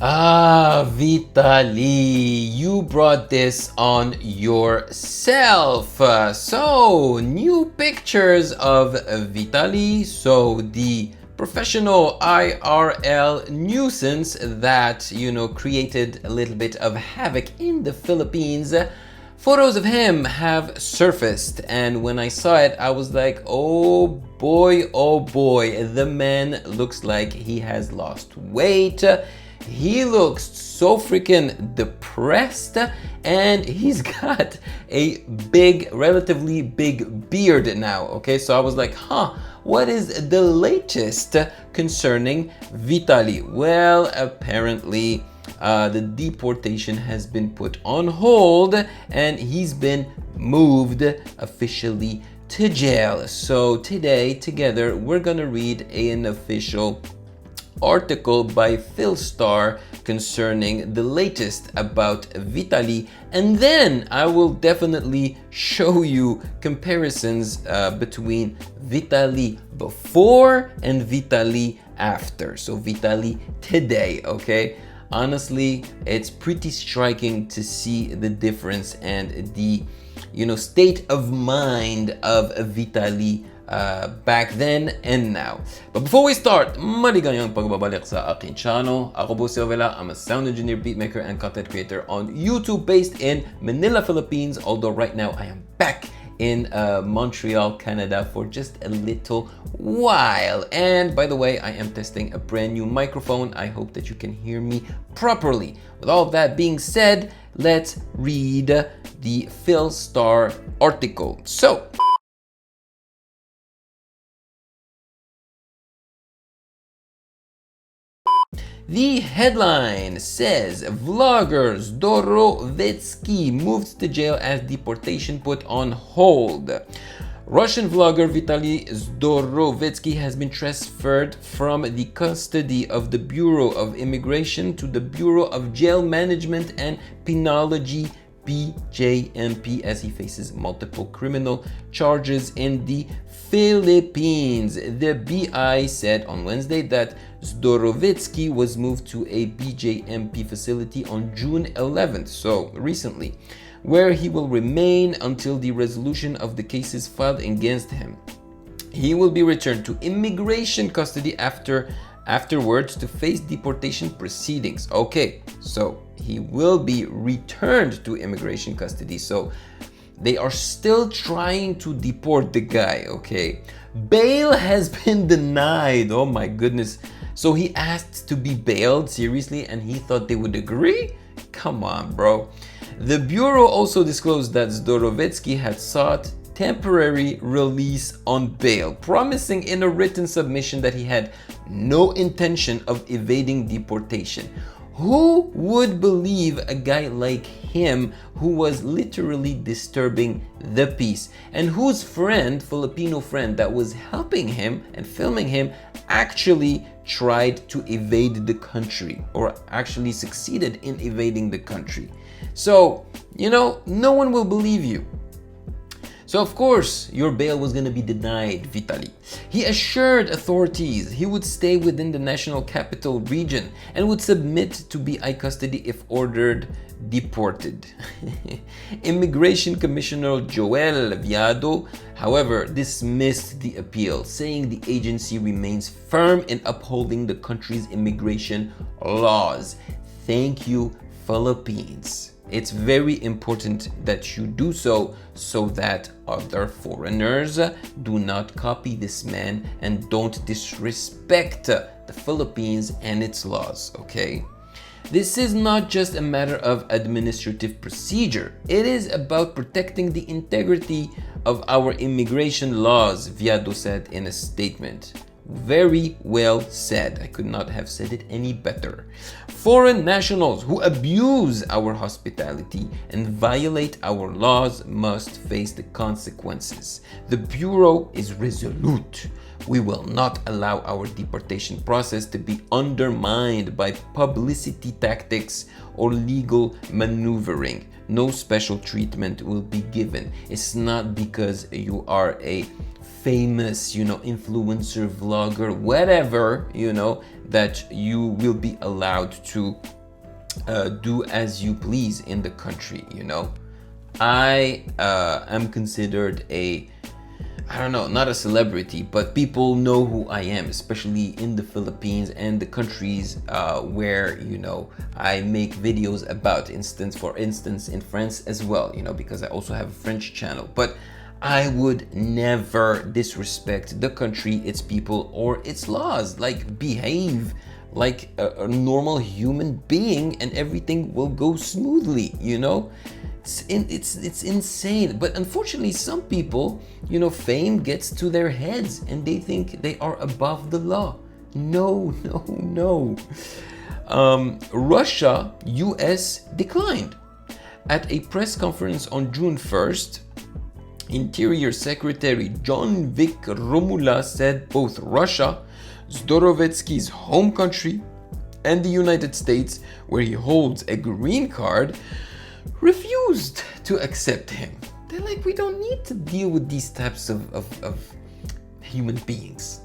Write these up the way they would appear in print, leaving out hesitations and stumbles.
Ah, Vitaly, you brought this on yourself. So, new pictures of Vitaly. So, the professional IRL nuisance that, created a little bit of havoc in the Philippines. Photos of him have surfaced, and when I saw it, I was like, oh boy, the man looks like he has lost weight. He looks so freaking depressed, and he's got a relatively big beard now. Okay, so I was like, what is the latest concerning Vitaly? Well, apparently, the deportation has been put on hold and he's been moved officially to jail. So today, together, we're gonna read an official article by Philstar concerning the latest about Vitaly, and then I will definitely show you comparisons between Vitaly before and Vitaly after. So Vitaly today, okay? Honestly, it's pretty striking to see the difference and the state of mind of Vitaly back then and now. But before we start, maligayang pagbabalik sa aking channel. Ako po si Ovela. I'm a sound engineer, beatmaker, and content creator on YouTube based in Manila, Philippines. Although right now I am back in Montreal, Canada for just a little while. And by the way, I am testing a brand new microphone. I hope that you can hear me properly. With all of that being said, let's read the Philstar article. So, the headline says, vlogger Zdorowetsky moved to jail as deportation put on hold. Russian vlogger Vitaly Zdorowetsky has been transferred from the custody of the Bureau of Immigration to the Bureau of Jail Management and Penology BJMP as he faces multiple criminal charges in the Philippines. The BI said on Wednesday that Zdorowetsky was moved to a BJMP facility on June 11th, so recently, where he will remain until the resolution of the cases filed against him. He will be returned to immigration custody afterwards to face deportation proceedings. Okay, so he will be returned to immigration custody. So they are still trying to deport the guy, okay? Bail has been denied. Oh my goodness. So he asked to be bailed, seriously, and he thought they would agree? Come on, bro. The Bureau also disclosed that Zdorowetsky had sought temporary release on bail, promising in a written submission that he had no intention of evading deportation. Who would believe a guy like him who was literally disturbing the peace and whose Filipino friend that was helping him and filming him actually tried to evade the country or actually succeeded in evading the country? So, no one will believe you. So of course, your bail was going to be denied, Vitaly. He assured authorities he would stay within the national capital region and would submit to BI custody if ordered deported. Immigration Commissioner Joel Viado, however, dismissed the appeal, saying the agency remains firm in upholding the country's immigration laws. Thank you, Philippines. It's very important that you do so that other foreigners do not copy this man and don't disrespect the Philippines and its laws, okay? This is not just a matter of administrative procedure. It is about protecting the integrity of our immigration laws, Viado said in a statement. Very well said. I could not have said it any better. Foreign nationals who abuse our hospitality and violate our laws must face the consequences. The Bureau is resolute. We will not allow our deportation process to be undermined by publicity tactics or legal maneuvering. No special treatment will be given. It's not because you are a famous, influencer, vlogger, whatever, that you will be allowed to do as you please in the country, I am considered I don't know, not a celebrity, but people know who I am, especially in the Philippines and the countries where, I make videos about. For instance, in France as well, because I also have a French channel. But I would never disrespect the country, its people, or its laws. Like, behave like a normal human being and everything will go smoothly, It's insane. But unfortunately, some people, fame gets to their heads and they think they are above the law. No. Russia, US declined. At a press conference on June 1st, Interior Secretary John Vic Romula said both Russia, Zdorovetski's home country, and the United States, where he holds a green card, refused to accept him. They're like, we don't need to deal with these types of human beings,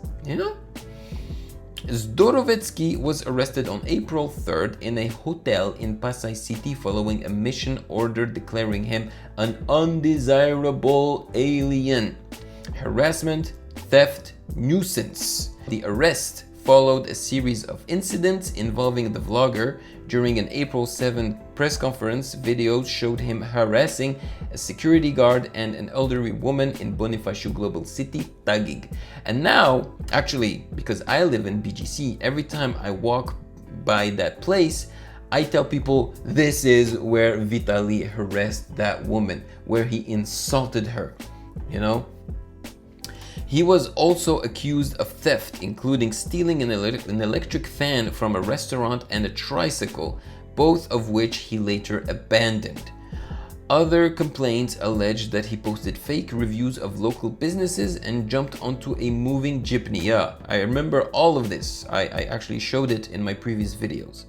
Zdorovetsky was arrested on April 3rd in a hotel in Pasay City following a mission order declaring him an undesirable alien, harassment, theft, nuisance. The arrest followed a series of incidents involving the vlogger. During an April 7th press conference, videos showed him harassing a security guard and an elderly woman in Bonifacio Global City, Taguig. And now, actually, because I live in BGC, every time I walk by that place, I tell people this is where Vitaly harassed that woman, where he insulted her, He was also accused of theft, including stealing an electric fan from a restaurant and a tricycle, both of which he later abandoned. Other complaints alleged that he posted fake reviews of local businesses and jumped onto a moving jeepney. Yeah, I remember all of this. I actually showed it in my previous videos.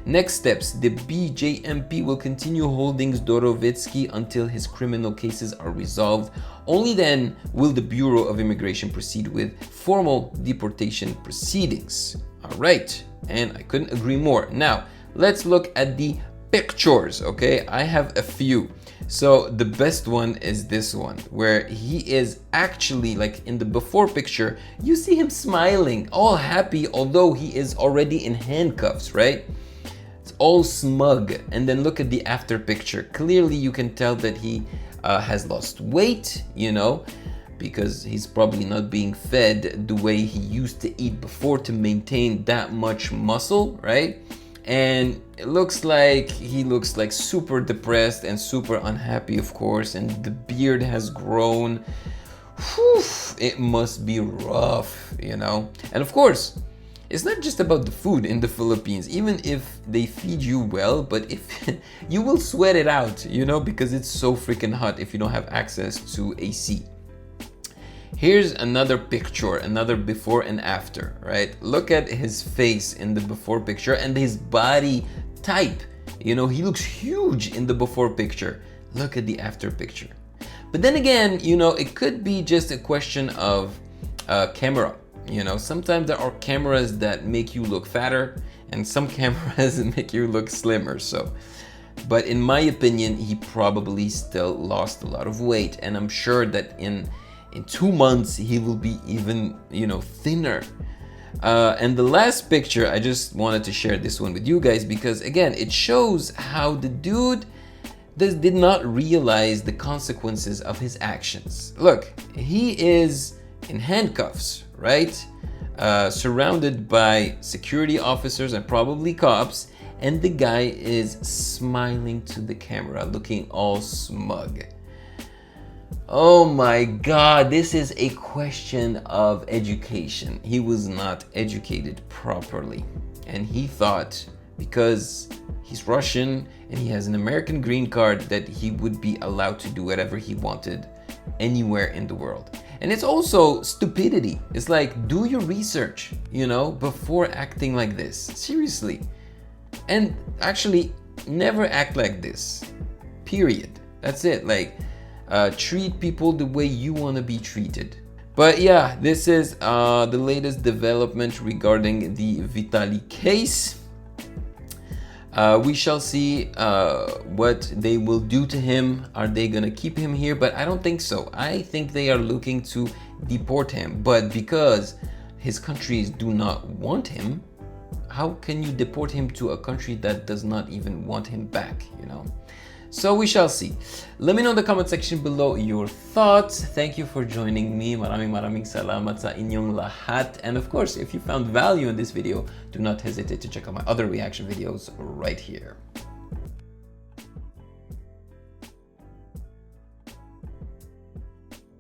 Next steps, the BJMP will continue holding Zdorovetsky until his criminal cases are resolved. Only then will the Bureau of Immigration proceed with formal deportation proceedings. All right, and I couldn't agree more. Now, let's look at the pictures, okay? I have a few. So the best one is this one, where he is actually, like in the before picture, you see him smiling, all happy, although he is already in handcuffs, right? It's all smug. And then look at the after picture. Clearly you can tell that he has lost weight, because he's probably not being fed the way he used to eat before to maintain that much muscle, right? And it looks like he looks like super depressed and super unhappy, of course, and the beard has grown. Whew, it must be rough, And of course, it's not just about the food in the Philippines, even if they feed you well, but if you will sweat it out, because it's so freaking hot if you don't have access to AC. Here's another picture, another before and after, right? Look at his face in the before picture and his body type. He looks huge in the before picture. Look at the after picture. But then again, it could be just a question of camera. Sometimes there are cameras that make you look fatter and some cameras make you look slimmer. But in my opinion, he probably still lost a lot of weight, and I'm sure that in 2 months he will be even thinner. And the last picture, I just wanted to share this one with you guys because again, it shows how the dude did not realize the consequences of his actions. Look, he is in handcuffs, right? Surrounded by security officers and probably cops, and the guy is smiling to the camera, looking all smug. Oh my God, this is a question of education. He was not educated properly, and he thought because he's Russian and he has an American green card that he would be allowed to do whatever he wanted anywhere in the world. And it's also stupidity. It's like, do your research, before acting like this. Seriously. And actually, never act like this. Period. That's it. Like, treat people the way you want to be treated. But yeah, this is the latest development regarding the Vitaly case. We shall see what they will do to him. Are they gonna keep him here? But I don't think so. I think they are looking to deport him. But because his countries do not want him, how can you deport him to a country that does not even want him back, you know? So we shall see. Let me know in the comment section below your thoughts. Thank you for joining me. Maraming salamat sa inyong lahat. And of course, if you found value in this video, do not hesitate to check out my other reaction videos right here.